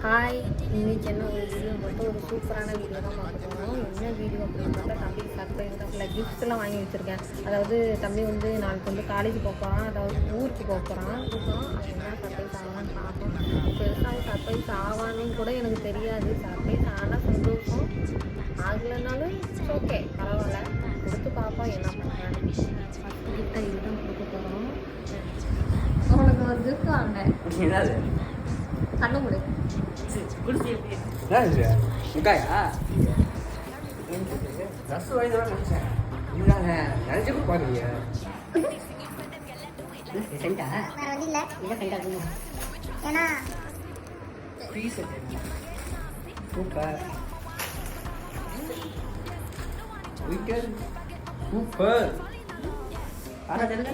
Hi, இன்றைக்கி என்ன ஒரு வீடியோ மட்டும் ஒரு சூப்பரான வீடியோ தான் பார்க்க போகிறோம். என்ன வீடியோ அப்படின்னு பார்த்தா தம்பி சர்ப்ரைஸாக கிஃப்ட்லாம் வாங்கி வச்சுருக்கேன். அதாவது தம்பி வந்து நாளைக்கு வந்து காலேஜ் போக போகிறான், அதாவது ஊருக்கு போக போகிறான். அது என்ன சர்ப்ரைஸ் ஆகலான்னு பார்ப்போம். பெருசாக சர்ப்ரைஸ் ஆவான்னு கூட எனக்கு தெரியாது. சர்ப்ரைஸ் ஆனால் சந்தோஷம், ஆகலைனாலும் ஓகே பரவாயில்ல, கொடுத்து பார்ப்போம் என்ன பண்ணுறேன். ஃபஸ்ட்டு கிஃப்டை இதுதான் கொடுக்க போகிறோம். உனக்கு ஒரு கிஃப்ட் வாங்க, கண்ணு முடி முக்காயா ட்ரெஸ் வாங்கி நினைச்சேன். நினைச்சு கூட பாக்குறீங்க சென்டா வேற வழி இல்லை. இல்லை சென்டா ஏன்னா சூப்பர் சூப்பர் ஆனா தெரியல